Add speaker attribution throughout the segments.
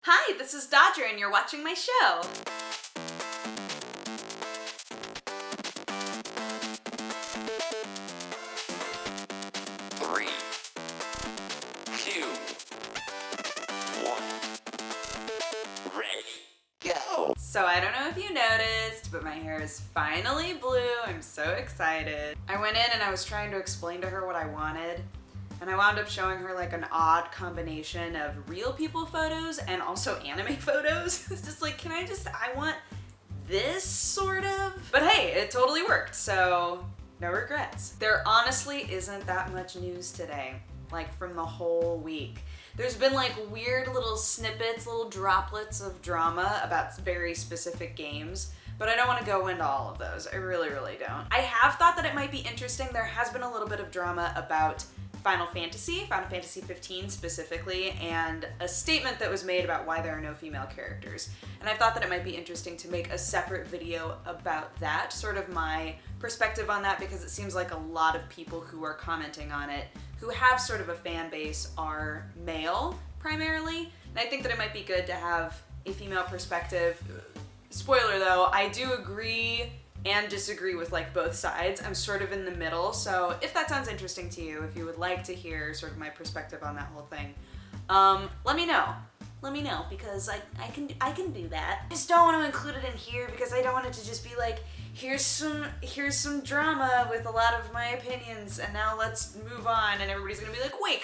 Speaker 1: Hi, this is Dodger and you're watching my show.
Speaker 2: Three, two, one, ready, go.
Speaker 1: So I don't know if you noticed, but my hair is finally blue. I'm so excited. I went in and I was trying to explain to her what I wanted, and I wound up showing her like an odd combination of real people photos and also anime photos. It's just like, I want this sort of. But hey, it totally worked, so no regrets. There honestly isn't that much news today, like from the whole week. There's been like weird little snippets, little droplets of drama about very specific games, but I don't want to go into all of those. I really don't. I have thought that it might be interesting. There has been a little bit of drama about Final Fantasy 15 specifically, and a statement that was made about why there are no female characters. And I thought that it might be interesting to make a separate video about that, sort of my perspective on that, because it seems like a lot of people who are commenting on it, who have sort of a fan base, are male primarily. And I think that it might be good to have a female perspective. Spoiler though, I do agree and disagree with like both sides. I'm sort of in the middle, so if that sounds interesting to you, if you would like to hear sort of my perspective on that whole thing, let me know. Let me know, because I can do that. I just don't want to include it in here because I don't want it to just be like, here's some drama with a lot of my opinions and now let's move on, and everybody's gonna be like, wait,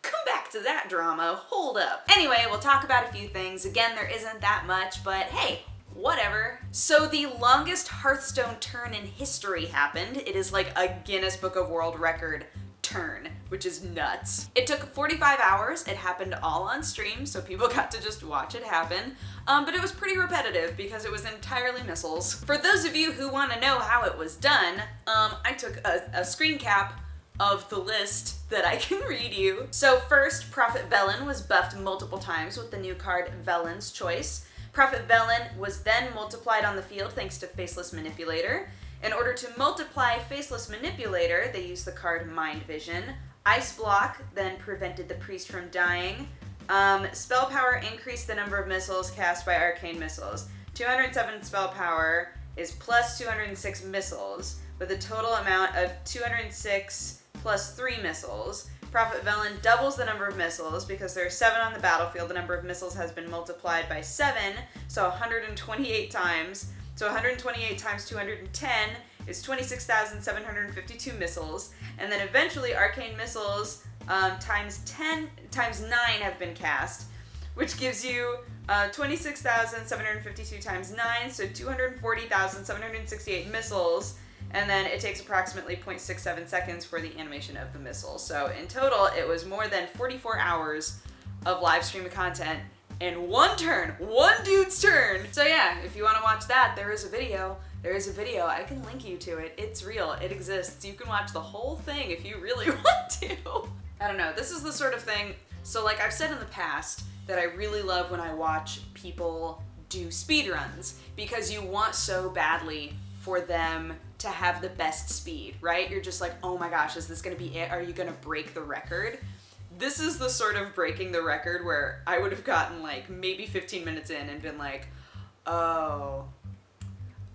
Speaker 1: come back to that drama, hold up. Anyway, we'll talk about a few things. Again, there isn't that much, but hey, whatever. So the longest Hearthstone turn in history happened. It is like a Guinness Book of World Record turn, which is nuts. It took 45 hours. It happened all on stream, so people got to just watch it happen. But it was pretty repetitive because it was entirely missiles. For those of you who want to know how it was done, I took a screen cap of the list that I can read you. So first, Prophet Velen was buffed multiple times with the new card Velen's Choice. Prophet Velen was then multiplied on the field thanks to Faceless Manipulator. In order to multiply Faceless Manipulator, they used the card Mind Vision. Ice Block then prevented the priest from dying. Spell Power increased the number of missiles cast by arcane missiles. 207 spell power is plus 206 missiles, with a total amount of 206 plus 3 missiles. Prophet Velen doubles the number of missiles because there are 7 on the battlefield. The number of missiles has been multiplied by 7, so 128 times. So 128 times 210 is 26,752 missiles. And then eventually arcane missiles times 9 have been cast, which gives you 26,752 times 9, so 240,768 missiles. And then it takes approximately 0.67 seconds for the animation of the missile. So in total, it was more than 44 hours of live stream content in one turn, one dude's turn. So yeah, if you want to watch that, there is a video. I can link you to it. It's real, it exists. You can watch the whole thing if you really want to. I don't know, this is the sort of thing, so like I've said in the past, that I really love when I watch people do speedruns, because you want so badly for them to have the best speed, right? You're just like, oh my gosh, is this gonna be it? Are you gonna break the record? This is the sort of breaking the record where I would have gotten like maybe 15 minutes in and been like, oh,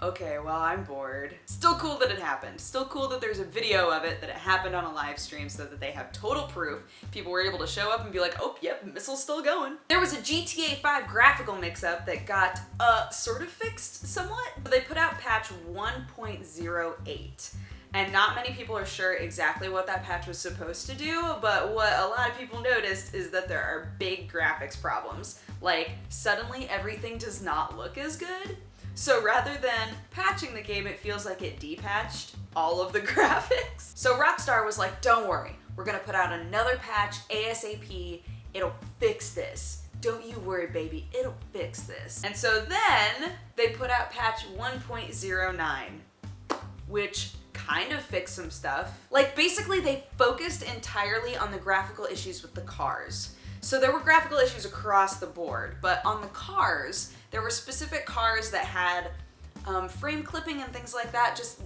Speaker 1: okay, well, I'm bored. Still cool that it happened. Still cool that there's a video of it, that it happened on a live stream so that they have total proof. People were able to show up and be like, oh, yep, missile's still going. There was a GTA 5 graphical mix-up that got sort of fixed somewhat. They put out patch 1.08. And not many people are sure exactly what that patch was supposed to do, but what a lot of people noticed is that there are big graphics problems. Like, suddenly everything does not look as good. So rather than patching the game, it feels like it depatched all of the graphics. So Rockstar was like, don't worry, we're gonna put out another patch ASAP, it'll fix this. Don't you worry, baby, it'll fix this. And so then they put out patch 1.09, which kind of fixed some stuff. Like basically they focused entirely on the graphical issues with the cars. So there were graphical issues across the board, but on the cars, there were specific cars that had frame clipping and things like that, just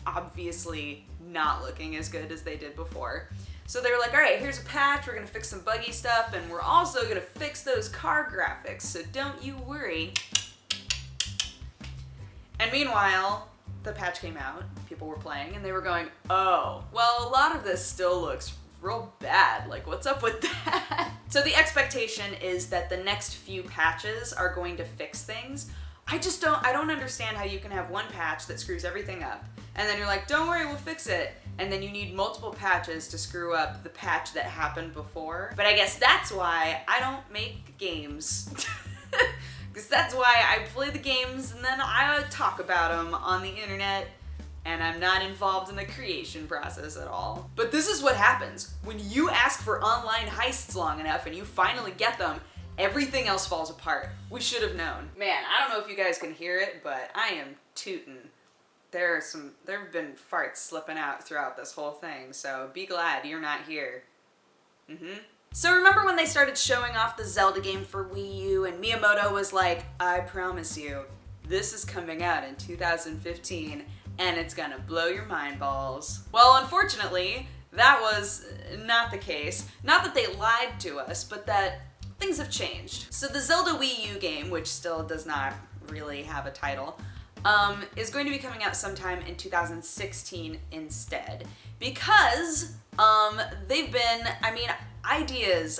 Speaker 1: obviously not looking as good as they did before. So they were like, all right, here's a patch, we're gonna fix some buggy stuff, and we're also gonna fix those car graphics, so don't you worry. And meanwhile, the patch came out, people were playing, and they were going, oh, well, a lot of this still looks real bad. Like, what's up with that? So the expectation is that the next few patches are going to fix things. I don't understand how you can have one patch that screws everything up, and then you're like, don't worry, we'll fix it. And then you need multiple patches to screw up the patch that happened before. But I guess that's why I don't make games. Because that's why I play the games and then I talk about them on the internet, and I'm not involved in the creation process at all. But this is what happens when you ask for online heists long enough and you finally get them. Everything else falls apart. We should have known. Man, I don't know if you guys can hear it, but I am tootin'. There have been farts slipping out throughout this whole thing, so be glad you're not here. So remember when they started showing off the Zelda game for Wii U and Miyamoto was like, I promise you, this is coming out in 2015 and it's gonna blow your mind balls. Well, unfortunately, that was not the case. Not that they lied to us, but that things have changed. So the Zelda Wii U game, which still does not really have a title, is going to be coming out sometime in 2016 instead. Because they've been, ideas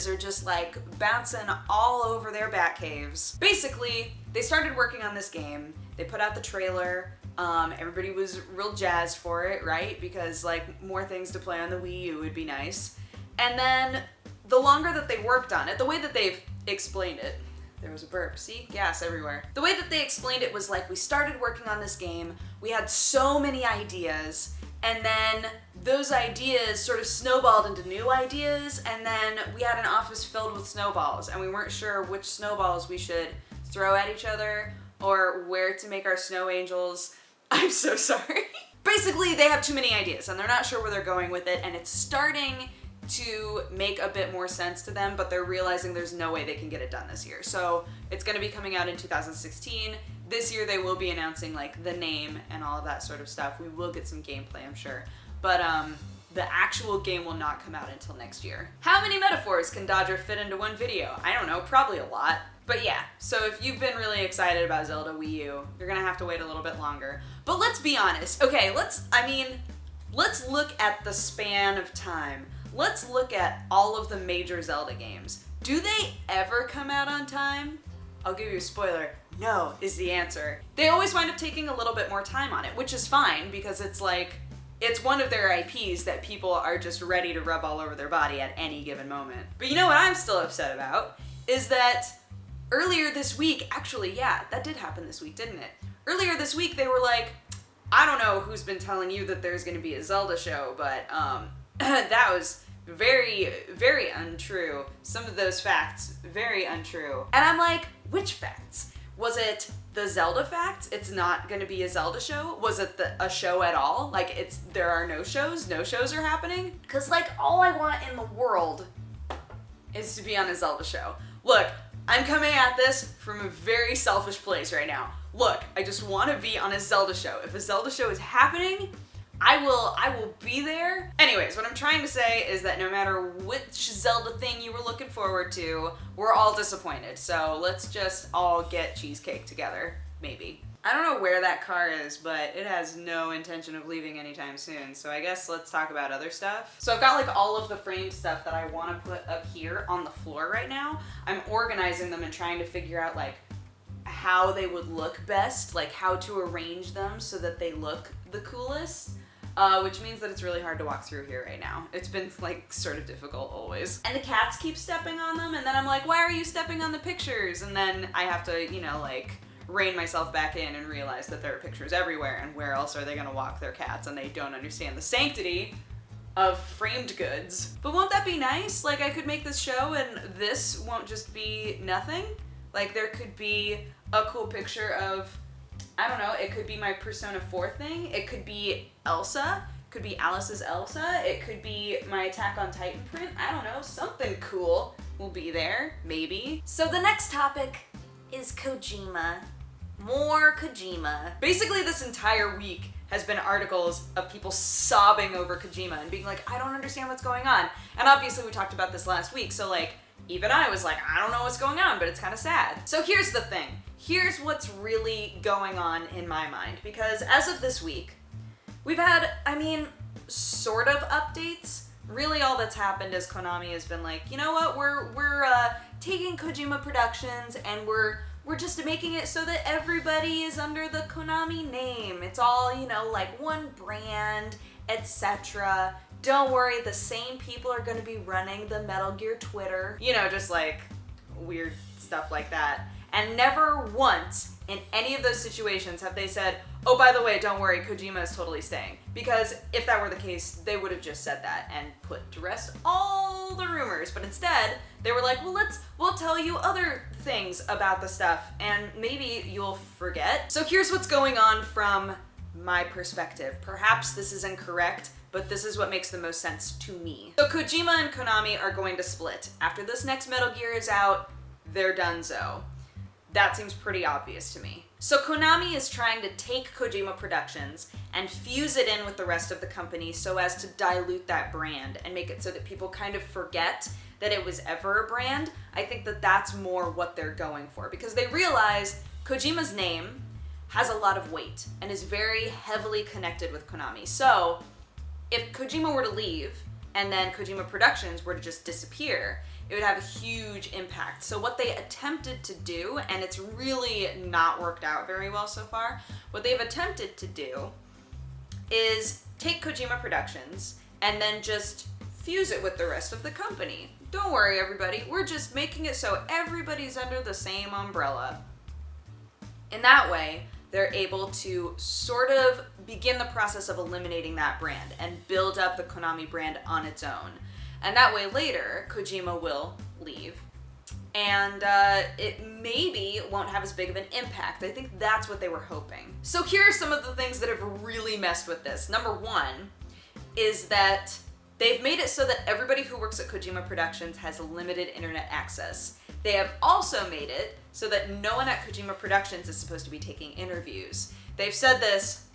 Speaker 1: are just like bouncing all over their bat caves. Basically, they started working on this game, they put out the trailer, everybody was real jazzed for it, right? Because like more things to play on the Wii U would be nice. And then the longer that they worked on it, the way that they've explained it, there was a burp, see? Gas everywhere. The way that they explained it was like, we started working on this game, we had so many ideas, and then those ideas sort of snowballed into new ideas, and then we had an office filled with snowballs, and we weren't sure which snowballs we should throw at each other, or where to make our snow angels. I'm so sorry. Basically, they have too many ideas, and they're not sure where they're going with it, and it's starting to make a bit more sense to them, but they're realizing there's no way they can get it done this year. So it's gonna be coming out in 2016. This year they will be announcing like the name and all of that sort of stuff. We will get some gameplay, I'm sure. But the actual game will not come out until next year. How many metaphors can Dodger fit into one video? I don't know, probably a lot. But yeah, so if you've been really excited about Zelda Wii U, you're gonna have to wait a little bit longer. But let's be honest. Okay, let's look at the span of time. Let's look at all of the major Zelda games. Do they ever come out on time? I'll give you a spoiler. No is the answer. They always wind up taking a little bit more time on it, which is fine because it's like, it's one of their IPs that people are just ready to rub all over their body at any given moment. But you know what I'm still upset about? Is that earlier this week, actually, yeah, that did happen this week, didn't it? Earlier this week, they were like, I don't know who's been telling you that there's gonna be a Zelda show, but that was very, very untrue. Some of those facts, very untrue. And I'm like, which facts? Was it the Zelda facts? It's not gonna be a Zelda show? Was it a show at all? Like, there are no shows? No shows are happening? Cause like, all I want in the world is to be on a Zelda show. Look, I'm coming at this from a very selfish place right now. Look, I just wanna be on a Zelda show. If a Zelda show is happening, I will be there. Anyways, what I'm trying to say is that no matter which Zelda thing you were looking forward to, we're all disappointed. So let's just all get cheesecake together, maybe. I don't know where that car is, but it has no intention of leaving anytime soon. So I guess let's talk about other stuff. So I've got like all of the framed stuff that I want to put up here on the floor right now. I'm organizing them and trying to figure out like how they would look best, like how to arrange them so that they look the coolest. Which means that it's really hard to walk through here right now. It's been like sort of difficult always. And the cats keep stepping on them, and then I'm like, why are you stepping on the pictures? And then I have to, you know, like rein myself back in and realize that there are pictures everywhere, and where else are they gonna walk their cats? And they don't understand the sanctity of framed goods. But won't that be nice? Like I could make this show and this won't just be nothing. Like there could be a cool picture of, I don't know, it could be my Persona 4 thing, it could be Elsa, it could be Alice's Elsa, it could be my Attack on Titan print, I don't know, something cool will be there, maybe. So the next topic is Kojima. More Kojima. Basically this entire week has been articles of people sobbing over Kojima and being like, I don't understand what's going on. And obviously we talked about this last week, so like, even I was like, I don't know what's going on, but it's kind of sad. So here's the thing. Here's what's really going on in my mind, because as of this week, we've had, I mean, sort of updates. Really all that's happened is Konami has been like, you know what, we're taking Kojima Productions and we're just making it so that everybody is under the Konami name. It's all, you know, like one brand, etc. Don't worry, the same people are going to be running the Metal Gear Twitter. You know, just like weird stuff like that. And never once in any of those situations have they said, oh, by the way, don't worry, Kojima is totally staying. Because if that were the case, they would have just said that and put to rest all the rumors. But instead, they were like, well, we'll tell you other things about the stuff and maybe you'll forget. So here's what's going on from my perspective. Perhaps this is incorrect, but this is what makes the most sense to me. So Kojima and Konami are going to split. After this next Metal Gear is out, they're donezo. That seems pretty obvious to me. So Konami is trying to take Kojima Productions and fuse it in with the rest of the company so as to dilute that brand and make it so that people kind of forget that it was ever a brand. I think that that's more what they're going for, because they realize Kojima's name has a lot of weight and is very heavily connected with Konami. So if Kojima were to leave and then Kojima Productions were to just disappear, it would have a huge impact. So what they attempted to do, and it's really not worked out very well so far, what they've attempted to do is take Kojima Productions and then just fuse it with the rest of the company. Don't worry, everybody, we're just making it so everybody's under the same umbrella. In that way, they're able to sort of begin the process of eliminating that brand and build up the Konami brand on its own. And that way later, Kojima will leave. And it maybe won't have as big of an impact. I think that's what they were hoping. So here are some of the things that have really messed with this. Number one is that they've made it so that everybody who works at Kojima Productions has limited internet access. They have also made it so that no one at Kojima Productions is supposed to be taking interviews. They've said this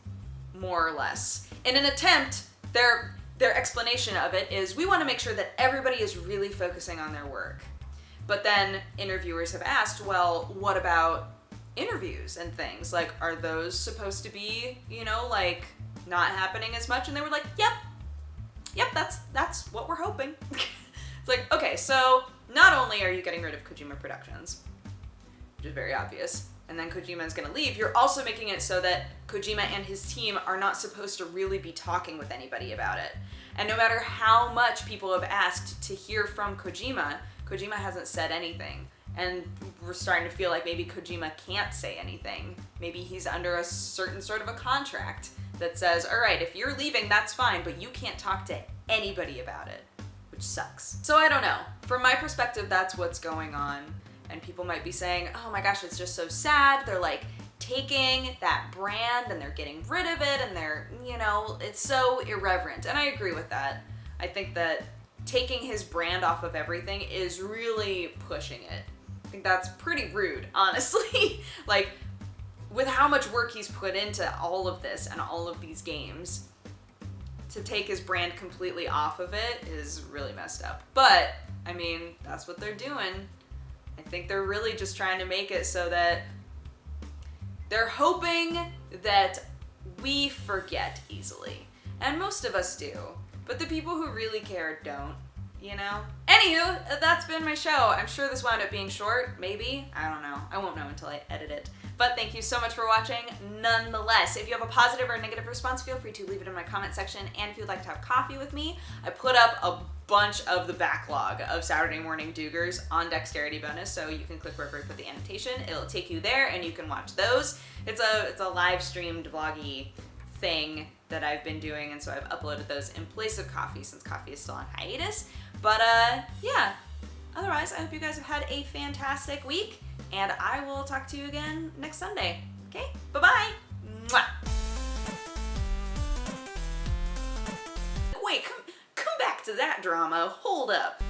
Speaker 1: more or less. In an attempt, their explanation of it is, we want to make sure that everybody is really focusing on their work. But then interviewers have asked, well, what about interviews and things? Like, are those supposed to be, you know, like, not happening as much? And they were like, yep, that's what we're hoping. It's like, okay, so not only are you getting rid of Kojima Productions, which is very obvious, and then Kojima is going to leave, you're also making it so that Kojima and his team are not supposed to really be talking with anybody about it. And no matter how much people have asked to hear from Kojima, Kojima hasn't said anything. And we're starting to feel like maybe Kojima can't say anything. Maybe he's under a certain sort of a contract that says, all right, if you're leaving, that's fine, but you can't talk to anybody about it, which sucks. So I don't know. From my perspective, that's what's going on. And people might be saying, oh my gosh, it's just so sad. They're like taking that brand and they're getting rid of it and they're, you know, it's so irreverent. And I agree with that. I think that taking his brand off of everything is really pushing it. I think that's pretty rude, honestly. Like, with how much work he's put into all of this and all of these games, to take his brand completely off of it is really messed up. But, I mean, that's what they're doing. I think they're really just trying to make it so that they're hoping that we forget easily. And most of us do. But the people who really care don't, you know? Anywho, that's been my show. I'm sure this wound up being short, maybe. I don't know. I won't know until I edit it. But thank you so much for watching nonetheless. If you have a positive or negative response, feel free to leave it in my comment section. And if you'd like to have coffee with me, I put up a bunch of the backlog of Saturday Morning Doogers on Dexterity Bonus, so you can click wherever I put the annotation. It'll take you there and you can watch those. It's a live streamed vloggy thing that I've been doing, and so I've uploaded those in place of coffee since coffee is still on hiatus. But yeah, otherwise I hope you guys have had a fantastic week, and I will talk to you again next Sunday. Okay, bye-bye. Mwah. Wait, come back to that drama. Hold up.